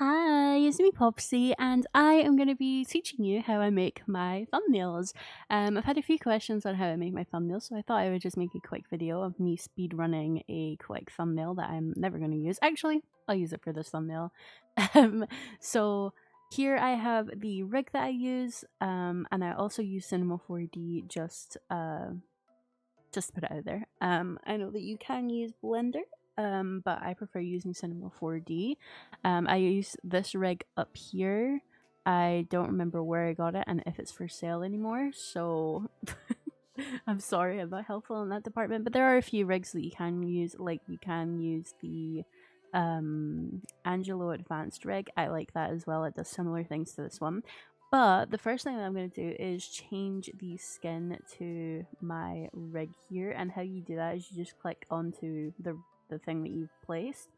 Hi, it's me Popsy, and I am going to be teaching you how I make my thumbnails. I've had a few questions on how I make my thumbnails, so I thought I would just make a quick video of me speed running a quick thumbnail that I'm never going to use. Actually, I'll use it for this thumbnail. So here I have the rig that I use, and I also use Cinema 4D just to put it out there. I know that you can use Blender, but I prefer using Cinema 4D. I use this rig up here. I don't remember where I got it and if it's for sale anymore, so I'm sorry I'm not helpful in that department, but there are a few rigs that you can use, like you can use the Angelo Advanced rig. I like that as well. It does similar things to this one. But the first thing that I'm going to do is change the skin to my rig here, and how you do that is you just click onto the thing that you've placed,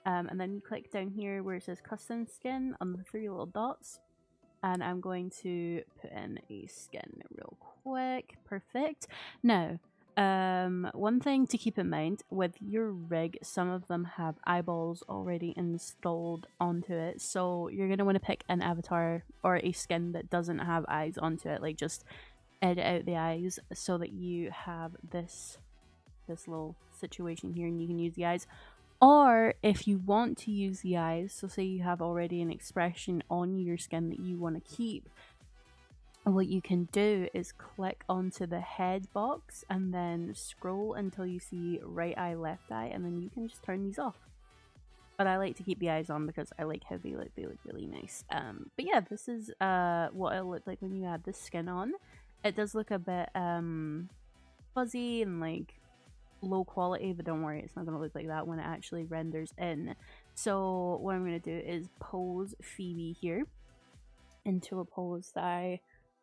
and then you click down here where it says custom skin on the three little dots, and I'm going to put in a skin real quick. Perfect. Now, one thing to keep in mind with your rig, some of them have eyeballs already installed onto it, so you're going to want to pick an avatar or a skin that doesn't have eyes onto it. Like, just edit out the eyes so that you have this little situation here and you can use the eyes. Or if you want to use the eyes, so say you have already an expression on your skin that you want to keep, what you can do is click onto the head box and then scroll until you see right eye, left eye, and then you can just turn these off. But I like to keep the eyes on because I like how they look really nice. But yeah, this is what it'll look like when you add this skin on. It does look a bit fuzzy and like low quality, but don't worry, it's not going to look like that when it actually renders in. So what I'm going to do is pose Phoebe here into a pose that I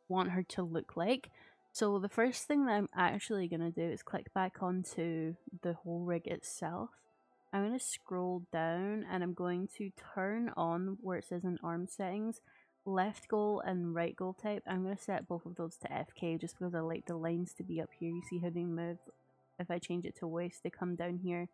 want her to look like. So the first thing that I'm actually going to do is click back onto the whole rig itself. I'm going to scroll down and I'm going to turn on where it says in arm settings, left goal and right goal type. I'm going to set both of those to FK just because I like the lines to be up here. You see how they move? If I change it to waist, they come down here.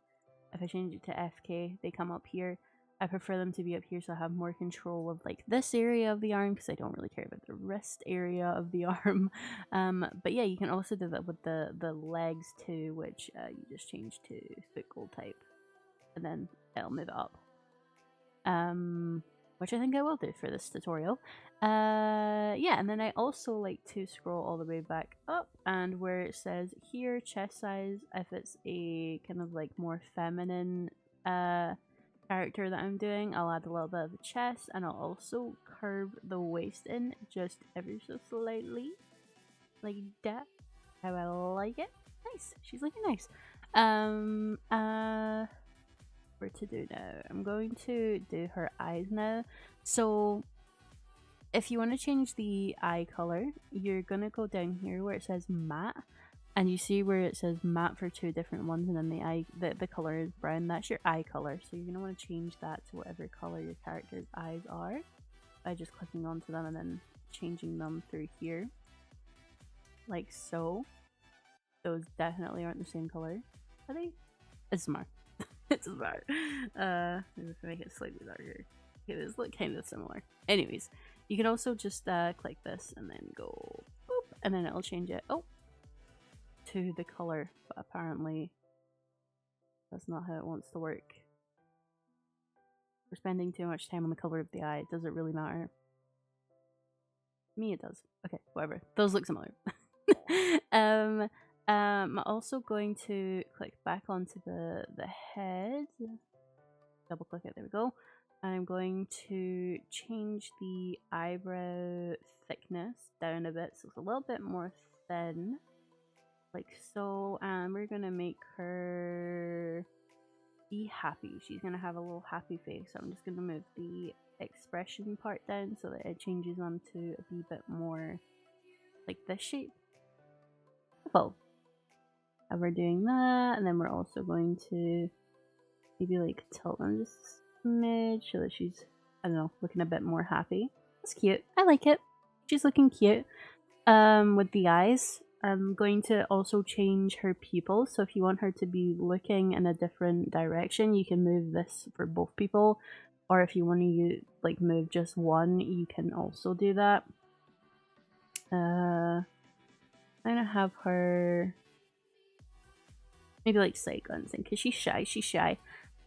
If I change it to FK, they come up here. I prefer them to be up here so I have more control of like this area of the arm, because I don't really care about the wrist area of the arm. But yeah, you can also do that with the legs too, which you just change to foot goal type, and then it'll move it up. Which I think I will do for this tutorial. Yeah, and then I also like to scroll all the way back up, and where it says here chest size, if it's a kind of like more feminine character that I'm doing, I'll add a little bit of the chest, and I'll also curve the waist in just ever so slightly, like that. How I like it. Nice. She's looking nice. Where to do now? I'm going to do her eyes now. So if you want to change the eye color, you're gonna go down here where it says matte, and you see where it says matte for two different ones, and then the color is brown. That's your eye color, so you're gonna want to change that to whatever color your character's eyes are by just clicking onto them and then changing them through here, like so. Those definitely aren't the same color, are they? It's smart. It's smart. Maybe if I make it slightly darker. Okay, those look kind of similar. Anyways, you can also just click this and then go boop, and then it'll change it to the color, but apparently that's not how it wants to work. We're spending too much time on the color of the eye. Does it really matter? Me, it does. Okay, whatever. Those look similar. I'm also going to click back onto the head, double click it, there we go. I'm going to change the eyebrow thickness down a bit so it's a little bit more thin, like so, and we're gonna make her be happy. She's gonna have a little happy face, so I'm just gonna move the expression part down so that it changes onto a wee bit more like this shape. Well, and we're doing that, and then we're also going to maybe like tilt them just a smidge so that she's, I don't know, looking a bit more happy. That's cute. I like it. She's looking cute. With the eyes, I'm going to also change her pupils. So if you want her to be looking in a different direction, you can move this for both people. or if you want to like move just one, you can also do that. I'm gonna have her maybe like side glancing because she's shy.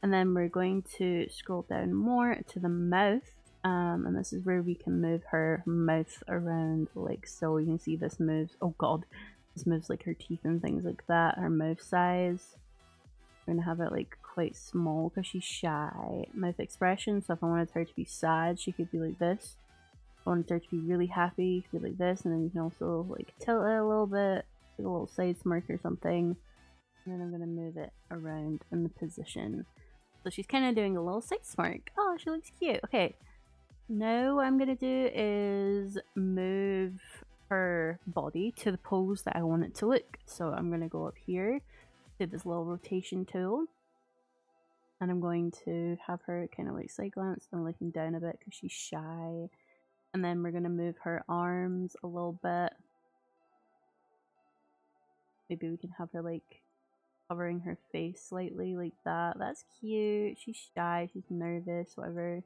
And then we're going to scroll down more to the mouth. And this is where we can move her mouth around like so. You can see this moves, oh god, this moves like her teeth and things like that, her mouth size. We're gonna have it like quite small because she's shy. Mouth expression, so if I wanted her to be sad, she could be like this. If I wanted her to be really happy, she could be like this, and then you can also like tilt it a little bit, like a little side smirk or something. And then I'm gonna move it around in the position. So she's kind of doing a little side smirk. Oh, she looks cute. Okay, now what I'm gonna do is move her body to the pose that I want it to look. So I'm gonna go up here to this little rotation tool, and I'm going to have her kind of like side glance and looking down a bit because she's shy. And then we're gonna move her arms a little bit. Maybe we can have her like covering her face slightly like that. That's cute. She's shy, she's nervous, whatever.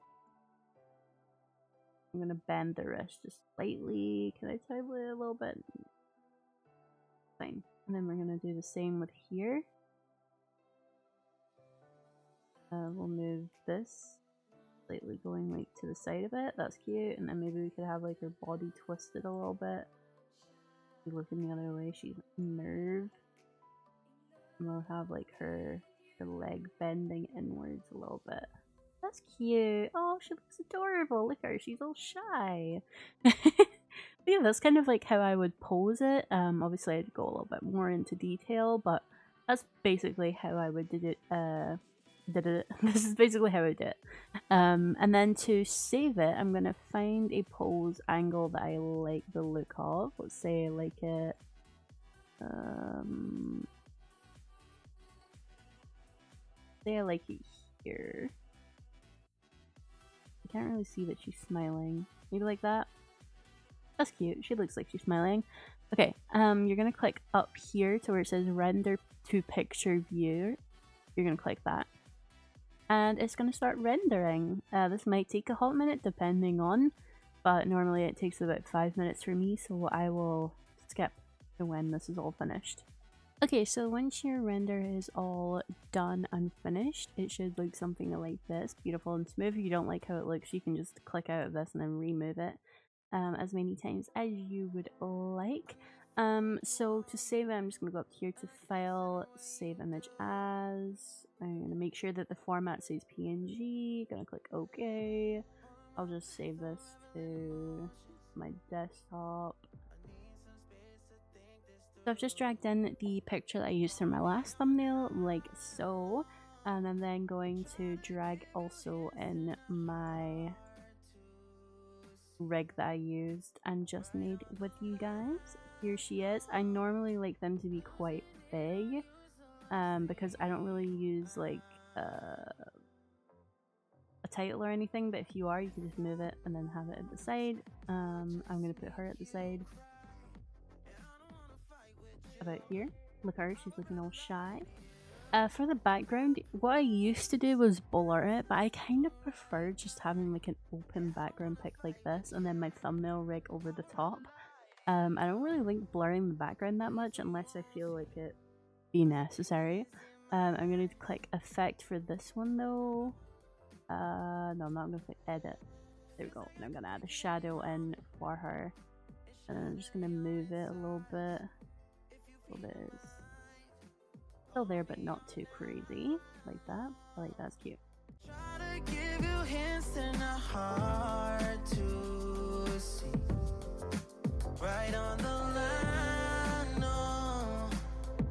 I'm gonna bend the wrist just slightly. Can I tighten it a little bit? Fine. And then we're gonna do the same with here. We'll move this slightly going like to the side of it. That's cute. And then maybe we could have like her body twisted a little bit. Looking the other way, she's nerve. And we'll have like her leg bending inwards a little bit. That's cute. Oh, she looks adorable. Look at her, she's all shy. But yeah, that's kind of like how I would pose it. Obviously I'd go a little bit more into detail, but that's basically how I would did it. This is basically how I did it. And then to save it, I'm gonna find a pose angle that I like the look of. Let's say I like it. Say I like it here. I can't really see that she's smiling. Maybe like that. That's cute. She looks like she's smiling. Okay, you're gonna click up here to where it says render to picture view. You're gonna click that. And it's gonna start rendering. This might take a hot minute depending on, but normally it takes about 5 minutes for me, so I will skip to when this is all finished. Okay, so once your render is all done and finished, it should look something like this, beautiful and smooth. If you don't like how it looks, you can just click out of this and then remove it as many times as you would like. So to save it, I'm just going to go up here to File, Save Image As. I'm going to make sure that the format says PNG. Gonna click OK. I'll just save this to my desktop. So I've just dragged in the picture that I used for my last thumbnail, like so. And I'm then going to drag also in my rig that I used and just made with you guys. Here she is. I normally like them to be quite big because I don't really use like a title or anything, but if you are, you can just move it and then have it at the side. I'm going to put her at the side. About here. Look at her, she's looking all shy. For the background, what I used to do was blur it, but I kind of prefer just having like an open background pic like this and then my thumbnail rig over the top. I don't really like blurring the background that much unless I feel like it be necessary. I'm going to click effect for this one though. No, I'm not going to click edit. There we go. And I'm going to add a shadow in for her. And then I'm just going to move it a little bit. Is still there but not too crazy like that. I like that's cute. Try to give you hints and a hard to see. Right on the line, no.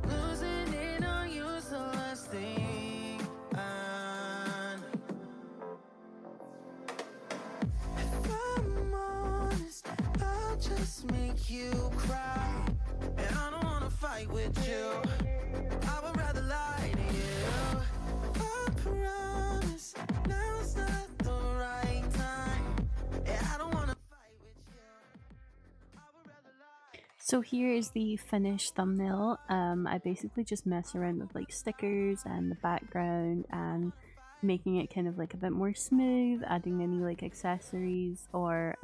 Losing it on you is the last thing I know. If I'm honest, I'll just make you cry. And I don't wanna fight with you. I would rather lie to you. I promise now's not the right time. Yeah, I don't wanna fight with you. I would rather lie. So here is the finished thumbnail. I basically just mess around with like stickers and the background and making it kind of like a bit more smooth, adding any like accessories or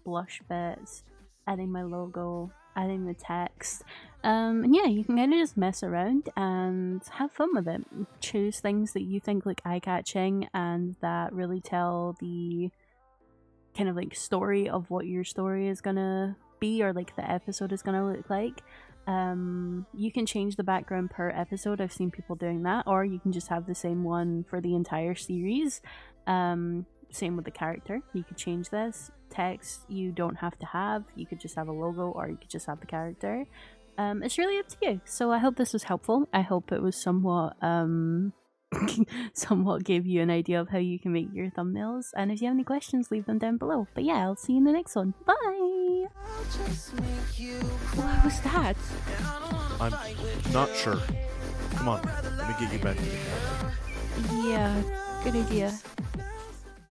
blush bits, adding my logo, adding the text. And yeah, you can kind of just mess around and have fun with it. Choose things that you think like eye-catching and that really tell the kind of like story of what your story is gonna be, or like the episode is gonna look like. You can change the background per episode. I've seen people doing that, or you can just have the same one for the entire series. Same with the character. You could change this. Text you don't have to have. You could just have a logo, or you could just have the character. It's really up to you. So I hope this was helpful. I hope it was somewhat somewhat gave you an idea of how you can make your thumbnails. And if you have any questions, leave them down below. But yeah, I'll see you in the next one. Bye! What was that? I'm not sure. Come on, let me get you back to the camera. Yeah, good idea.